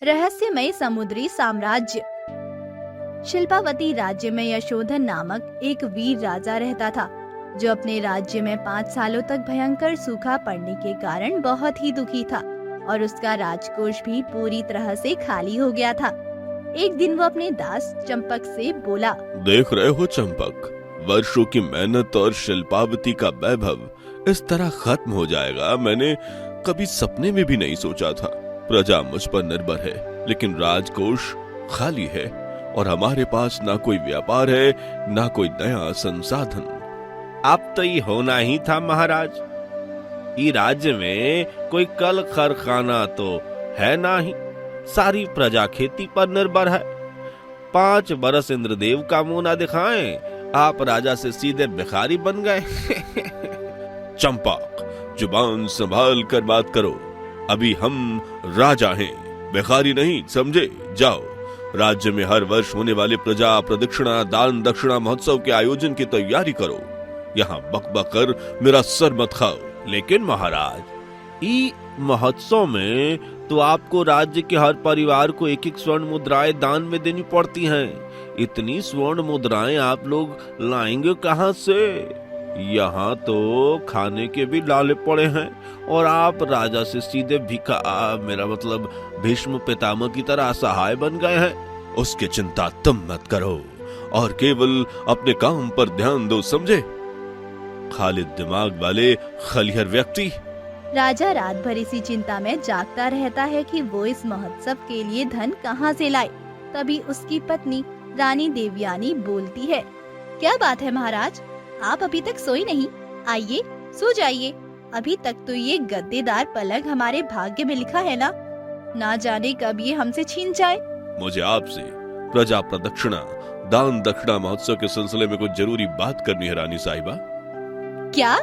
रहस्यमय समुद्री साम्राज्य। शिल्पावती राज्य में यशोधन नामक एक वीर राजा रहता था, जो अपने राज्य में 5 सालों तक भयंकर सूखा पड़ने के कारण बहुत ही दुखी था और उसका राजकोष भी पूरी तरह से खाली हो गया था। एक दिन वो अपने दास चंपक से बोला, देख रहे हो चंपक, वर्षों की मेहनत और शिल्पावती का वैभव इस तरह खत्म हो जाएगा, मैंने कभी सपने में भी नहीं सोचा था। प्रजा मुझ पर निर्भर है, लेकिन राजकोष खाली है और हमारे पास ना कोई व्यापार है, ना कोई नया संसाधन। अब तो ये होना ही था महाराज। ये राज्य में कोई कल कारखाना तो है ना ही, सारी प्रजा खेती पर निर्भर है। 5 बरस इंद्रदेव का मुंह ना दिखाएं, आप राजा से सीधे भिखारी बन गए। चंपक, जुबान संभाल कर बात करो, अभी हम राजा हैं, भिखारी नहीं, समझे? जाओ, राज्य में हर वर्ष होने वाले प्रजा प्रदक्षिणा दान दक्षिणा महोत्सव के आयोजन की तैयारी करो। यहाँ बक कर मेरा सर मत खाओ। लेकिन महाराज, ई महोत्सव में तो आपको राज्य के हर परिवार को 1-1 स्वर्ण मुद्राएं दान में देनी पड़ती हैं। इतनी स्वर्ण मुद्राएं आप लोग लाएंगे कहां से? यहाँ तो खाने के भी लाले पड़े हैं और आप राजा से सीधे मेरा मतलब भीष्म पितामह की तरह असहाय बन गए हैं। उसकी चिंता तुम मत करो और केवल अपने काम पर ध्यान दो, समझे? खाली दिमाग वाले खलिहर व्यक्ति। राजा रात भर इसी चिंता में जागता रहता है कि वो इस महोत्सव के लिए धन कहाँ से लाए। तभी उसकी पत्नी रानी देवयानी बोलती है, क्या बात है महाराज, आप अभी तक सोई नहीं? आइए सो जाइए, अभी तक तो ये गद्देदार पलंग हमारे भाग्य में लिखा है ना जाने कब ये हमसे छीन जाए। मुझे आपसे प्रजा प्रदक्षिणा दान दक्षिणा महोत्सव के सिलसिले में कुछ जरूरी बात करनी है रानी साहिबा। क्या?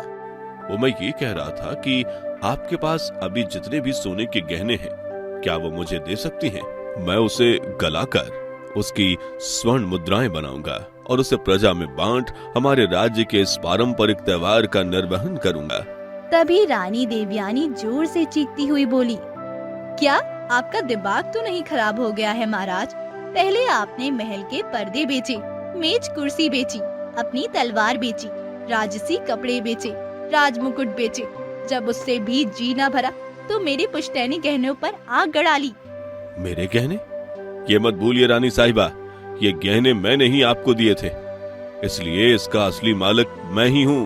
वो मैं ये कह रहा था कि आपके पास अभी जितने भी सोने के गहने हैं, क्या वो मुझे दे सकती हैं? मैं उसे गलाकर उसकी स्वर्ण मुद्राएं बनाऊंगा और उसे प्रजा में बांट हमारे राज्य के इस पारंपरिक त्योहार का निर्वहन करूंगा। तभी रानी देवयानी जोर से चीखती हुई बोली, क्या आपका दिमाग तो नहीं खराब हो गया है महाराज? पहले आपने महल के पर्दे बेचे, मेज कुर्सी बेची, अपनी तलवार बेची, राजसी कपड़े बेचे, राजमुकुट बेचे। जब उससे भी जी न भरा तो मेरे पुश्तैनी गहनों पर आग गड़ा ली। मेरे गहने? ये मत भूलिए रानी साहिबा, ये गहने मैंने ही आपको दिए थे, इसलिए इसका असली मालिक मैं ही हूँ।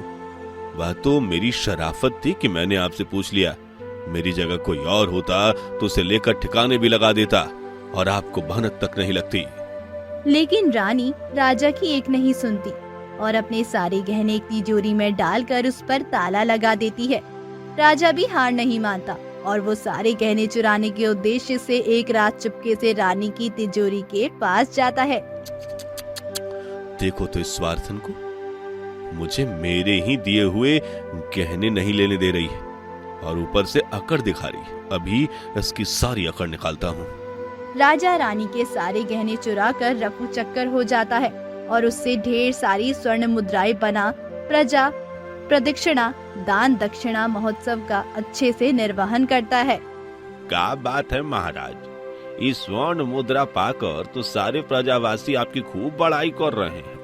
वह तो मेरी शराफत थी कि मैंने आपसे पूछ लिया। मेरी जगह कोई और होता तो उसे लेकर ठिकाने भी लगा देता और आपको भनक तक नहीं लगती। लेकिन रानी राजा की एक नहीं सुनती और अपने सारे गहने एक तिजोरी में डालकर उस पर ताला लगा देती है। राजा भी हार नहीं मानता और वो सारे गहने चुराने के उद्देश्य से एक रात चुपके से रानी की तिजोरी के पास जाता है। देखो तो इस स्वार्थन को, मुझे मेरे ही दिए हुए गहने नहीं लेने दे रही है और ऊपर से अकड़ दिखा रही है। अभी इसकी सारी अकड़ निकालता हूँ। राजा रानी के सारे गहने चुरा कर रफू चक्कर हो जाता है और उससे ढेर सारी स्वर्ण मुद्राएं बना प्रजा प्रदक्षिणा दान दक्षिणा महोत्सव का अच्छे से निर्वहन करता है। क्या बात है महाराज, इस स्वर्ण मुद्रा पाकर तो सारे प्रजावासी आपकी खूब बड़ाई कर रहे हैं।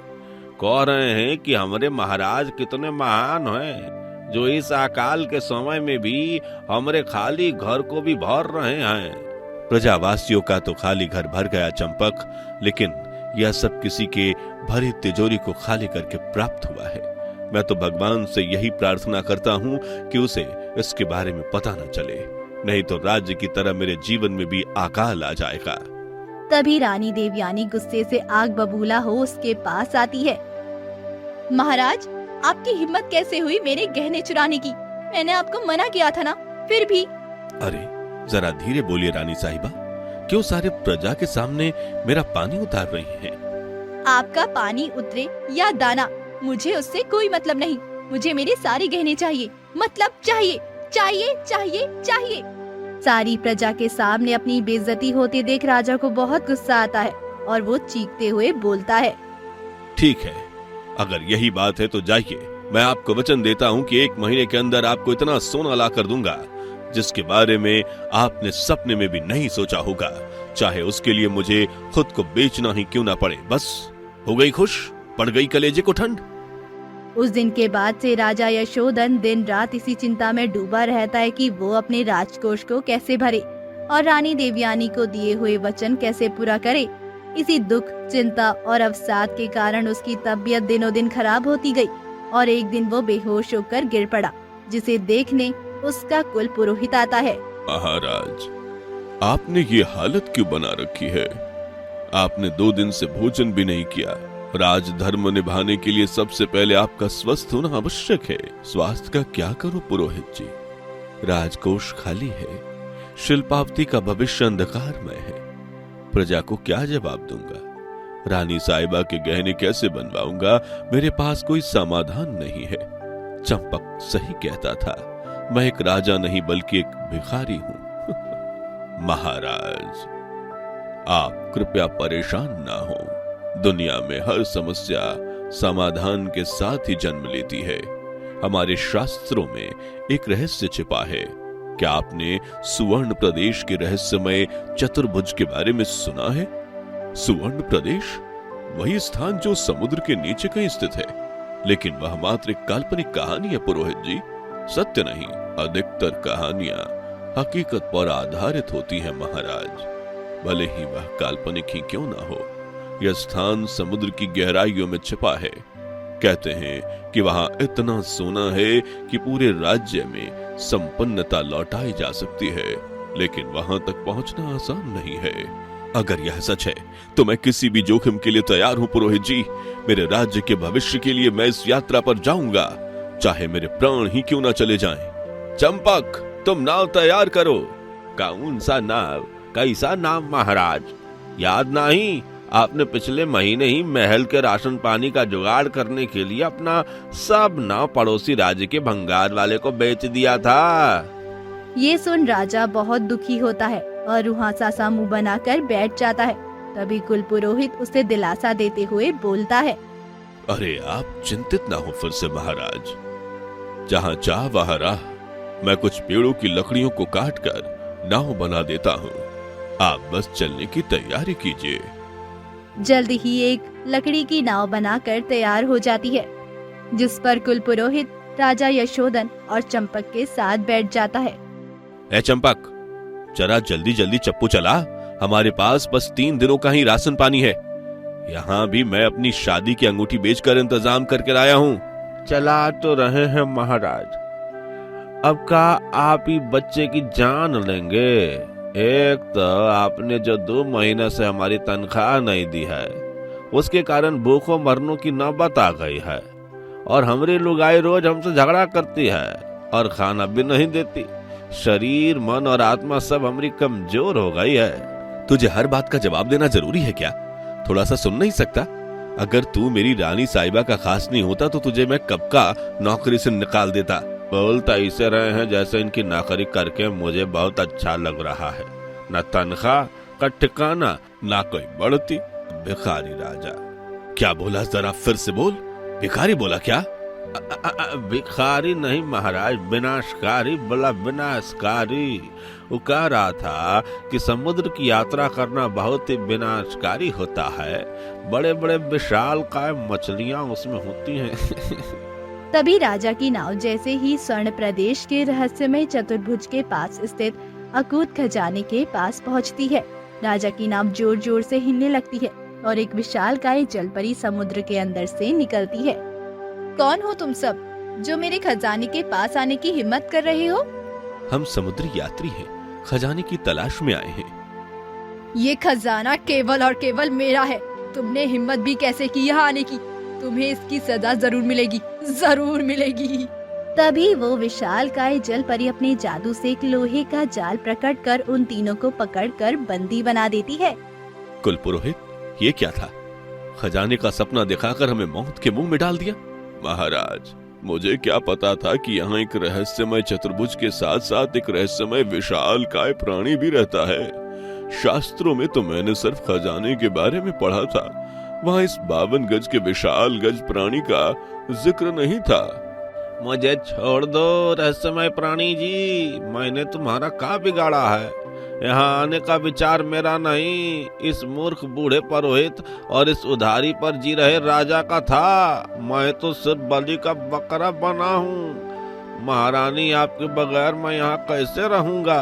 कह रहे हैं कि हमारे महाराज कितने महान हैं, जो इस अकाल के समय में भी हमारे खाली घर को भी भर रहे हैं। प्रजावासियों का तो खाली घर भर गया चंपक, लेकिन यह सब किसी के भरी तिजोरी को खाली करके प्राप्त हुआ है। मैं तो भगवान से यही प्रार्थना करता हूँ कि उसे इसके बारे में पता न चले, नहीं तो राज्य की तरह मेरे जीवन में भी अकाल आ जाएगा। तभी रानी देवयानी गुस्से से आग बबूला हो उसके पास आती है। महाराज, आपकी हिम्मत कैसे हुई मेरे गहने चुराने की? मैंने आपको मना किया था ना, फिर भी। अरे जरा धीरे बोलिए रानी साहिबा, क्यों सारे प्रजा के सामने मेरा पानी उतार रही हैं? आपका पानी उतरे या दाना, मुझे उससे कोई मतलब नहीं। मुझे मेरे सारे गहने चाहिए, मतलब चाहिए चाहिए चाहिए चाहिए। सारी प्रजा के सामने अपनी बेइज्जती होते देख राजा को बहुत गुस्सा आता है और वो चीखते हुए बोलता है, ठीक है, अगर यही बात है तो जाइए। मैं आपको वचन देता हूँ कि 1 महीने के अंदर आपको इतना सोना ला कर दूंगा जिसके बारे में आपने सपने में भी नहीं सोचा होगा, चाहे उसके लिए मुझे खुद को बेचना ही क्यों ना पड़े। बस हो गई खुश, पड़ गई कलेजे को ठंड। उस दिन के बाद से राजा यशोधन दिन रात इसी चिंता में डूबा रहता है कि वो अपने राजकोष को कैसे भरे और रानी देवयानी को दिए हुए वचन कैसे पूरा करे। इसी दुख, चिंता और अवसाद के कारण उसकी तबीयत दिनों दिन खराब होती गई और एक दिन वो बेहोश होकर गिर पड़ा, जिसे देखने उसका कुल पुरोहित आता है। महाराज, आपने ये हालत क्यों बना रखी है? आपने 2 दिन से भोजन भी नहीं किया। राजधर्म निभाने के लिए सबसे पहले आपका स्वस्थ होना आवश्यक है। स्वास्थ्य का क्या करो पुरोहित जी? राजकोष खाली है, शिल्पावती का भविष्य अंधकारमय है। प्रजा को क्या जवाब दूंगा? रानी साहिबा के गहने कैसे बनवाऊंगा? मेरे पास कोई समाधान नहीं है। चंपक सही कहता था, मैं एक राजा नहीं बल्कि एक भिखारी हूं। महाराज, आप कृपया परेशान ना हो। दुनिया में हर समस्या समाधान के साथ ही जन्म लेती है। हमारे शास्त्रों में एक रहस्य छिपा है। क्या आपने सुवर्ण प्रदेश के रहस्यमय चतुर्भुज के बारे में सुना है? सुवर्ण प्रदेश वही स्थान जो समुद्र के नीचे कहीं स्थित है, लेकिन वह मात्र एक काल्पनिक कहानी है पुरोहित जी, सत्य नहीं। अधिकतर कहानियां हकीकत पर आधारित होती हैं महाराज, भले ही वह काल्पनिक ही क्यों ना हो। यह स्थान समुद्र की गहराइयों में छिपा है। कहते हैं कि वहां इतना सोना है कि पूरे राज्य में संपन्नता लौटाई जा सकती है, लेकिन वहां तक पहुंचना आसान नहीं है। अगर यह सच है तो मैं किसी भी जोखिम के लिए तैयार हूं पुरोहित जी। मेरे राज्य के भविष्य के लिए मैं इस यात्रा पर जाऊंगा, चाहे मेरे प्राण ही क्यों ना चले जाएं। चंपक, तुम नाव तैयार करो। कौन सा नाव? कैसा नाव महाराज? याद नहीं, आपने पिछले महीने ही महल के राशन पानी का जुगाड़ करने के लिए अपना सब नाव पड़ोसी राज्य के भंगार वाले को बेच दिया था। ये सुन राजा बहुत दुखी होता है और रुहासा सा मुंह बनाकर बैठ जाता है। तभी कुल पुरोहित उसे दिलासा देते हुए बोलता है, अरे आप चिंतित ना हो फिर से महाराज। जहां चाह वहां राह। मैं कुछ पेड़ों की लकड़ियों को काटकर नाव बना देता हूँ। आप बस चलने की तैयारी कीजिए। जल्द ही एक लकड़ी की नाव बनाकर तैयार हो जाती है, जिस पर कुल पुरोहित राजा यशोधन और चंपक के साथ बैठ जाता है। ए चंपक, जरा जल्दी जल्दी चप्पू चला। हमारे पास बस 3 दिनों का ही राशन पानी है। यहाँ भी मैं अपनी शादी की अंगूठी बेचकर इंतजाम करके लाया हूँ। चला तो रहे हैं महाराज, अब का आप ही बच्चे की जान लेंगे। एक तो आपने जो 2 महीने से हमारी तनख्वाह नहीं दी है, उसके कारण भूखों मरनों की नौबत आ गई है, और हमारी लुगाई रोज हमसे झगड़ा करती है और खाना भी नहीं देती। शरीर, मन और आत्मा सब हमारी कमजोर हो गई है। तुझे हर बात का जवाब देना जरूरी है क्या? थोड़ा सा सुन नहीं सकता? अगर तू मेरी रानी साहिबा का खास नहीं होता तो तुझे मैं कब का नौकरी से निकाल देता। बोलता ऐसे रहे हैं जैसे इनकी नौकरी करके मुझे बहुत अच्छा लग रहा है। न तनख्वाह का ठिकाना, ना कोई बढ़ती। भिखारी राजा। क्या बोला? जरा फिर से बोल। भिखारी बोला क्या? भिखारी नहीं महाराज, विनाशकारी बोला, विनाशकारी। वो कह रहा था कि समुद्र की यात्रा करना बहुत ही विनाशकारी होता है। बड़े बड़े विशाल काय मछलियां उसमें होती हैं। तभी राजा की नाव जैसे ही स्वर्ण प्रदेश के रहस्यमय चतुर्भुज के पास स्थित अकूत खजाने के पास पहुंचती है, राजा की नाव जोर जोर से हिलने लगती है और एक विशालकाय जलपरी समुद्र के अंदर से निकलती है। कौन हो तुम सब जो मेरे खजाने के पास आने की हिम्मत कर रहे हो? हम समुद्री यात्री हैं, खजाने की तलाश में आए हैं। ये खजाना केवल और केवल मेरा है। तुमने हिम्मत भी कैसे की यहाँ आने की? तुम्हें इसकी सजा जरूर मिलेगी, जरूर मिलेगी। तभी वो विशालकाय जलपरी अपने जादू से एक लोहे का जाल प्रकट कर उन तीनों को पकड़कर बंदी बना देती है। कुल पुरोहित, ये क्या था? खजाने का सपना दिखाकर हमें मौत के मुंह में डाल दिया। महाराज, मुझे क्या पता था कि यहाँ एक रहस्यमय चतुर्भुज के साथ साथ एक रहस्यमय विशालकाय प्राणी भी रहता है। शास्त्रों में तो मैंने सिर्फ खजाने के बारे में पढ़ा था, वहाँ इस 52 गज के विशाल गज प्राणी का जिक्र नहीं था। मुझे छोड़ दो रहस्यमय प्राणी जी, मैंने तुम्हारा क्या बिगाड़ा है? यहाँ आने का विचार मेरा नहीं, इस मूर्ख बूढ़े पुरोहित और इस उधारी पर जी रहे राजा का था। मैं तो सिर्फ बलि का बकरा बना हूँ। महारानी, आपके बगैर मैं यहाँ कैसे रहूंगा?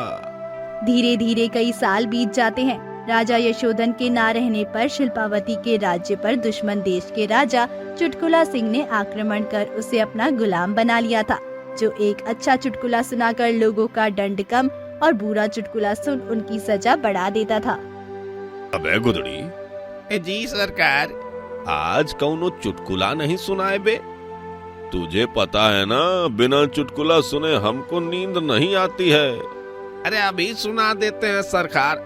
धीरे धीरे कई साल बीत जाते हैं। राजा यशोधन के ना रहने पर शिल्पावती के राज्य पर दुश्मन देश के राजा चुटकुला सिंह ने आक्रमण कर उसे अपना गुलाम बना लिया था, जो एक अच्छा चुटकुला सुनाकर लोगों का दंड कम और बुरा चुटकुला सुन उनकी सजा बढ़ा देता था। अबे गुदड़ी, जी सरकार। आज कौनो चुटकुला नहीं सुनाए बे? तुझे पता है ना, बिना चुटकुला सुने हमको नींद नहीं आती है। अरे अभी सुना देते हैं सरकार,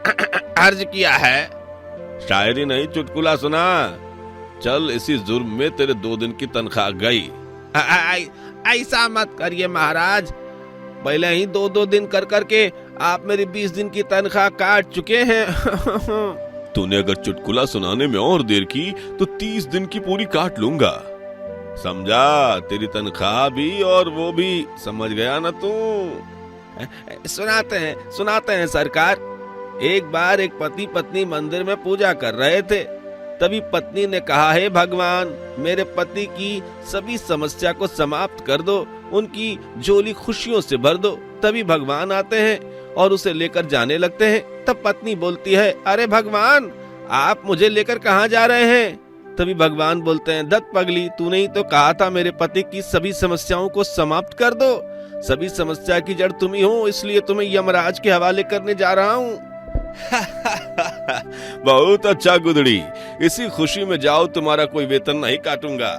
अर्ज किया है। शायरी नहीं, चुटकुला सुना। चल, इसी जुर्म में तेरे 2 दिन की तनख्वाह गई। ऐसा मत करिए महाराज, पहले ही 2-2 दिन कर करके आप मेरी 20 दिन की तनख्वाह काट चुके हैं। तूने अगर चुटकुला सुनाने में और देर की तो 30 दिन की पूरी काट लूंगा, समझा? तेरी तनख्वाह भी और वो भी, समझ गया ना तू? सुनाते हैं सरकार। एक बार एक पति पत्नी मंदिर में पूजा कर रहे थे। तभी पत्नी ने कहा, हे भगवान, मेरे पति की सभी समस्या को समाप्त कर दो, उनकी झोली खुशियों से भर दो। तभी भगवान आते हैं और उसे लेकर जाने लगते हैं। तब पत्नी बोलती है, अरे भगवान, आप मुझे लेकर कहाँ जा रहे हैं? तभी भगवान बोलते हैं, दत्त पगली, तूने ही तो कहा था मेरे पति की सभी समस्याओं को समाप्त कर दो। सभी समस्या की जड़ तुम ही हो, इसलिए तुम्हें यमराज के हवाले करने जा रहा हूँ। बहुत अच्छा गुदड़ी, इसी खुशी में जाओ, तुम्हारा कोई वेतन नहीं काटूंगा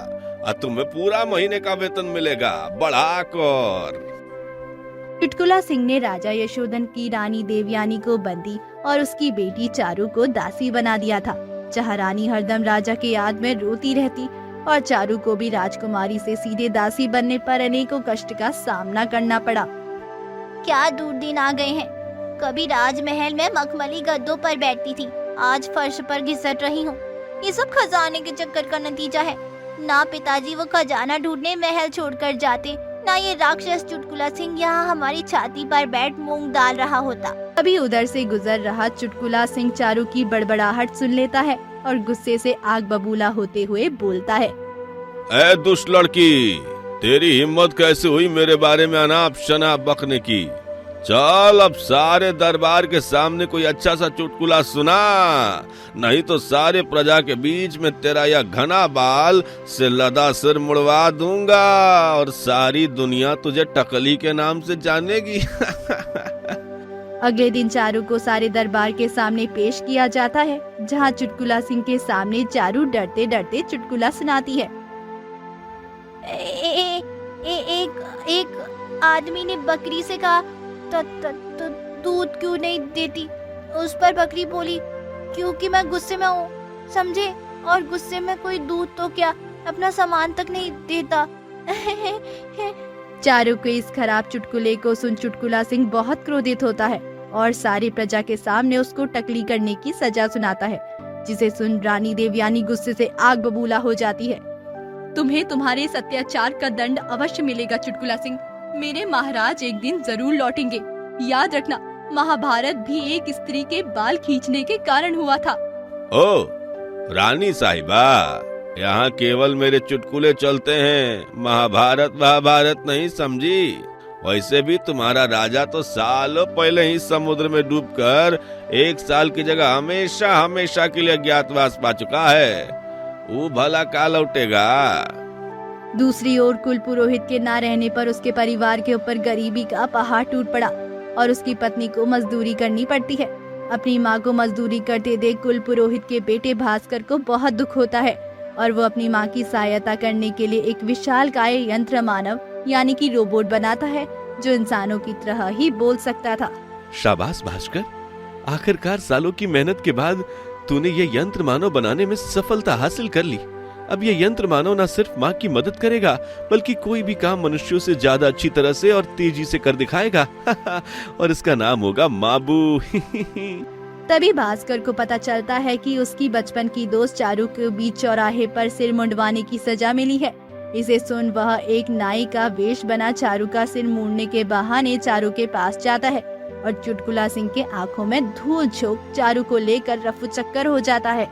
और तुम्हें पूरा महीने का वेतन मिलेगा, बढ़ाकर। चुटकुला सिंह ने राजा यशोधन की रानी देवयानी को बंदी और उसकी बेटी चारू को दासी बना दिया था, जहाँ रानी हरदम राजा के याद में रोती रहती और चारू को भी राजकुमारी से सीधे दासी बनने पर अनेकों कष्ट का सामना करना पड़ा। क्या दूर दिन आ गए हैं। कभी राजमहल में मखमली गद्दों पर बैठती थी, आज फर्श पर घिसट रही हूँ। ये सब खजाने के चक्कर का नतीजा है। ना पिताजी वो खजाना ढूंढने महल छोड़कर जाते, ना ये राक्षस चुटकुला सिंह यहाँ हमारी छाती पर बैठ मूंग डाल रहा होता। अभी उधर से गुजर रहा चुटकुला सिंह चारू की बड़बड़ाहट सुन लेता है और गुस्से से आग बबूला होते हुए बोलता है, ऐ दुष्ट लड़की, तेरी हिम्मत कैसे हुई मेरे बारे में अनाप शनाप बकने की? चल, अब सारे दरबार के सामने कोई अच्छा सा चुटकुला सुना, नहीं तो सारे प्रजा के बीच में तेरा यह घना बाल से लदा सिर मुड़वा दूंगा और सारी दुनिया तुझे टकली के नाम से जानेगी। अगले दिन चारू को सारे दरबार के सामने पेश किया जाता है, जहाँ चुटकुला सिंह के सामने चारू डरते डरते चुटकुला सुनाती है। एक आदमी ने बकरी से कहा, तो दूध क्यों नहीं देती? उस पर बकरी बोली, क्योंकि मैं गुस्से में हूँ, समझे, और गुस्से में कोई दूध तो क्या, अपना सामान तक नहीं देता। चारू के इस खराब चुटकुले को सुन चुटकुला सिंह बहुत क्रोधित होता है और सारी प्रजा के सामने उसको टकली करने की सजा सुनाता है, जिसे सुन रानी देवयानी गुस्से से आग बबूला हो जाती है। तुम्हें तुम्हारे इस अत्याचार का दंड अवश्य मिलेगा चुटकुला सिंह। मेरे महाराज एक दिन जरूर लौटेंगे। याद रखना, महाभारत भी एक स्त्री के बाल खींचने के कारण हुआ था। ओ रानी साहिबा, यहाँ केवल मेरे चुटकुले चलते हैं, महाभारत नहीं, समझी? वैसे भी तुम्हारा राजा तो सालों पहले ही समुद्र में डूबकर 1 साल की जगह हमेशा के लिए अज्ञातवास पा चुका है। वो भला का लौटेगा? दूसरी ओर कुल पुरोहित के ना रहने पर उसके परिवार के ऊपर गरीबी का पहाड़ टूट पड़ा और उसकी पत्नी को मजदूरी करनी पड़ती है। अपनी माँ को मजदूरी करते देख कुल पुरोहित के बेटे भास्कर को बहुत दुख होता है और वो अपनी माँ की सहायता करने के लिए एक विशालकाय यंत्र मानव यानी कि रोबोट बनाता है, जो इंसानों की तरह ही बोल सकता था। शाबाश भास्कर, आखिरकार सालों की मेहनत के बाद तूने ये यंत्र मानव बनाने में सफलता हासिल कर ली। अब ये यंत्र मानव न सिर्फ माँ की मदद करेगा, बल्कि कोई भी काम मनुष्यों से ज्यादा अच्छी तरह से और तेजी से कर दिखाएगा। और इसका नाम होगा माबू। तभी भास्कर को पता चलता है कि उसकी बचपन की दोस्त चारू के बीच चौराहे पर सिर मुंडवाने की सजा मिली है। इसे सुन वह एक नाई का वेश बना चारू का सिर मूड़ने के बहाने चारू के पास जाता है और चुटकुला सिंह के आंखों में धूल झोंक चारू को लेकर रफू चक्कर हो जाता है।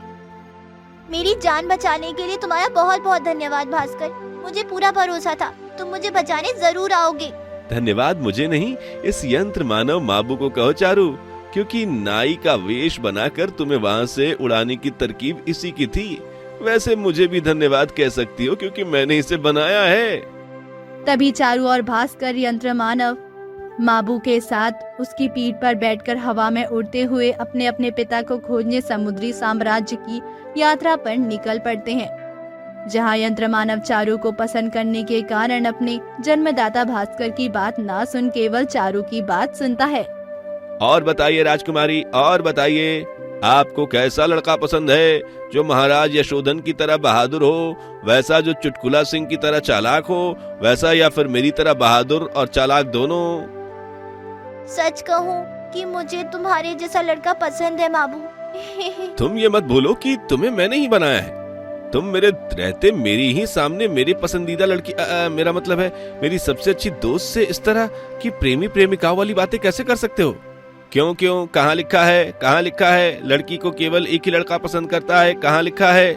मेरी जान बचाने के लिए तुम्हारा बहुत बहुत धन्यवाद भास्कर। मुझे पूरा भरोसा था तुम मुझे बचाने जरूर आओगे। धन्यवाद मुझे नहीं, इस यंत्र मानव माबू को कहो चारू, क्योंकि नाई का वेश बनाकर तुम्हें वहाँ से उड़ाने की तरकीब इसी की थी। वैसे मुझे भी धन्यवाद कह सकती हो क्योंकि मैंने इसे बनाया है। तभी चारू और भास्कर यंत्र मानव माबू के साथ उसकी पीठ पर बैठकर हवा में उड़ते हुए अपने अपने पिता को खोजने समुद्री साम्राज्य की यात्रा पर निकल पड़ते हैं, जहां यंत्र मानव चारू को पसंद करने के कारण अपने जन्मदाता भास्कर की बात ना सुन केवल चारू की बात सुनता है। और बताइए राजकुमारी, और बताइए, आपको कैसा लड़का पसंद है, जो महाराज यशोधन की तरह बहादुर हो, वैसा जो चुटकुला सिंह की तरह चालाक हो, वैसा या फिर मेरी तरह बहादुर और चालाक दोनों? सच कहूँ कि मुझे तुम्हारे जैसा लड़का पसंद है माबू। तुम ये मत भूलो कि तुम्हें मैंने ही बनाया है। तुम मेरे रहते मेरी ही सामने मेरी पसंदीदा लड़की मेरा मतलब है मेरी सबसे अच्छी दोस्त से इस तरह की प्रेमी प्रेमिकाओं वाली बातें कैसे कर सकते हो? क्यों क्यों, कहाँ लिखा है, कहाँ लिखा है लड़की को केवल एक ही लड़का पसंद करता है? कहाँ लिखा है?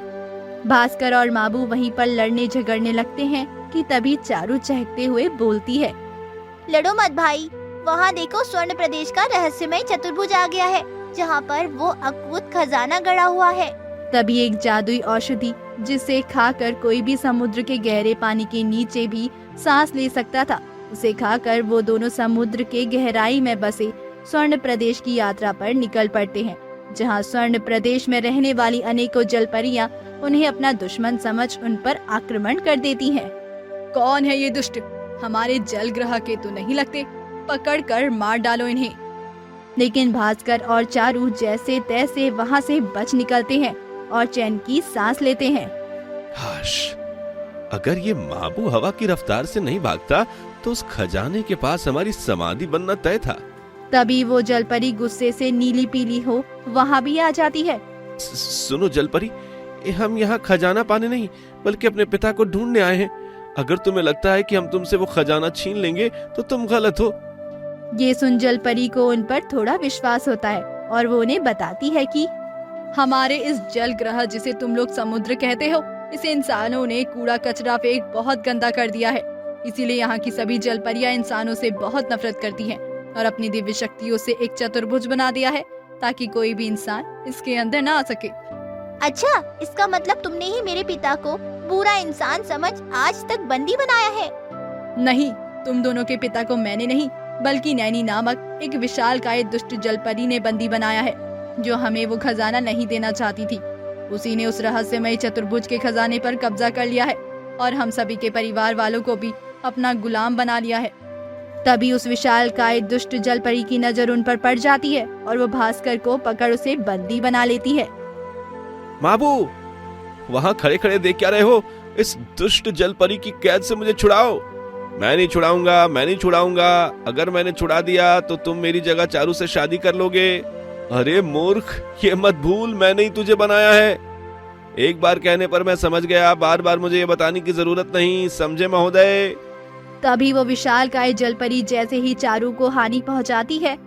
भास्कर और माबू वहीं पर लड़ने झगड़ने लगते हैं कि तभी चारू चहकते हुए बोलती है, लड़ो मत भाई, वहाँ देखो स्वर्ण प्रदेश का रहस्यमय चतुर्भुज आ गया है, जहाँ पर वो अद्भुत खजाना गड़ा हुआ है। तभी एक जादुई औषधि जिसे खाकर कोई भी समुद्र के गहरे पानी के नीचे भी सांस ले सकता था, उसे खाकर वो दोनों समुद्र के गहराई में बसे स्वर्ण प्रदेश की यात्रा पर निकल पड़ते हैं, जहाँ स्वर्ण प्रदेश में रहने वाली अनेकों जलपरियां उन्हें अपना दुश्मन समझ उन पर आक्रमण कर देती हैं। कौन है ये दुष्ट? हमारे जल ग्रह के तो नहीं लगते, पकड़कर मार डालो इन्हें। लेकिन भास्कर और चारू जैसे तैसे वहाँ से बच निकलते हैं और चैन की सांस लेते हैं। हाश, अगर ये माबू हवा की रफ्तार से नहीं भागता तो उस खजाने के पास हमारी समाधि बनना तय था। तभी वो जलपरी गुस्से से नीली पीली हो वहाँ भी आ जाती है। सुनो जलपरी, हम यहाँ खजाना पाने नहीं बल्कि अपने पिता को ढूंढने आए हैं। अगर तुम्हें लगता है कि हम तुमसे वो खजाना छीन लेंगे तो तुम गलत हो। ये सुन जलपरी को उन पर थोड़ा विश्वास होता है और वो उन्हें बताती है कि हमारे इस जल ग्रह जिसे तुम लोग समुद्र कहते हो, इसे इंसानों ने कूड़ा कचरा फेंक बहुत गंदा कर दिया है। इसीलिए यहाँ की सभी जलपरियां इंसानों से बहुत नफरत करती हैं और अपनी दिव्य शक्तियों से एक चतुर्भुज बना दिया है ताकि कोई भी इंसान इसके अंदर ना आ सके। अच्छा, इसका मतलब तुमने ही मेरे पिता को बुरा इंसान समझ आज तक बंदी बनाया है? नहीं, तुम दोनों के पिता को मैंने नहीं बल्कि नैनी नामक एक विशालकाय दुष्ट जलपरी ने बंदी बनाया है, जो हमें वो खजाना नहीं देना चाहती थी। उसी ने उस रहस्यमय चतुर्भुज के खजाने पर कब्जा कर लिया है और हम सभी के परिवार वालों को भी अपना गुलाम बना लिया है। तभी उस विशालकाय दुष्ट जलपरी की नजर उन पर पड़ जाती है और वो भास्कर को पकड़ उसे बंदी बना लेती है। माबू, वहाँ खड़े खड़े देख क्या रहे हो? इस दुष्ट जलपरी की कैद से मुझे छुड़ाओ। मैं नहीं छुड़ाऊंगा, मैं नहीं छुड़ाऊंगा। अगर मैंने छुड़ा दिया तो तुम मेरी जगह चारू से शादी कर लोगे। अरे मूर्ख, ये मत भूल मैंने ही तुझे बनाया है। एक बार कहने पर मैं समझ गया, बार बार मुझे ये बताने की जरूरत नहीं, समझे महोदय? तभी वो विशालकाय जलपरी जैसे ही चारू को हानि पहुंचाती है,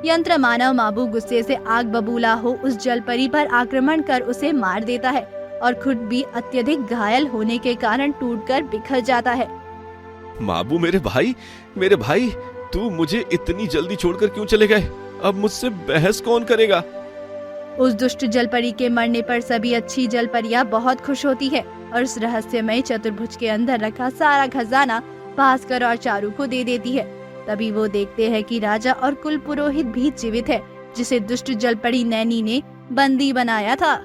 यंत्र मानव माबू गुस्से से आग बबूला हो उस जलपरी पर आक्रमण कर उसे मार देता है और खुद भी अत्यधिक घायल होने के कारण टूटकर बिखर जाता है। माबू मेरे भाई, तू मुझे इतनी जल्दी छोड़कर क्यों चले गए? अब मुझसे बहस कौन करेगा? उस दुष्ट जलपरी के मरने पर सभी अच्छी जलपरियां बहुत खुश होती है और उस रहस्यमय चतुर्भुज के अंदर रखा सारा खजाना भास्कर और चारू को दे देती है। तभी वो देखते हैं कि राजा और कुल पुरोहित भी जीवित है, जिसे दुष्ट जलपरी नैनी ने बंदी बनाया था।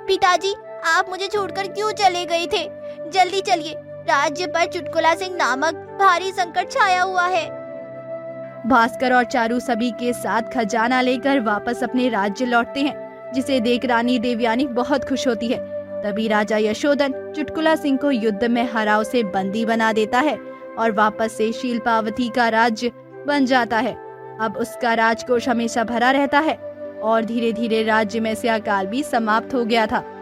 पिताजी, आप मुझे छोड़कर क्यों चले गए थे? जल्दी चलिए, राज्य पर चुटकुला सिंह नामक भारी संकट छाया हुआ है। भास्कर और चारू सभी के साथ खजाना लेकर वापस अपने राज्य लौटते हैं, जिसे देख रानी देवयानी बहुत खुश होती है। तभी राजा यशोधन चुटकुला सिंह को युद्ध में हरा उसे बंदी बना देता है और वापस से शीलपावती का राज्य बन जाता है। अब उसका राजकोष हमेशा भरा रहता है और धीरे धीरे राज्य में से अकाल भी समाप्त हो गया था।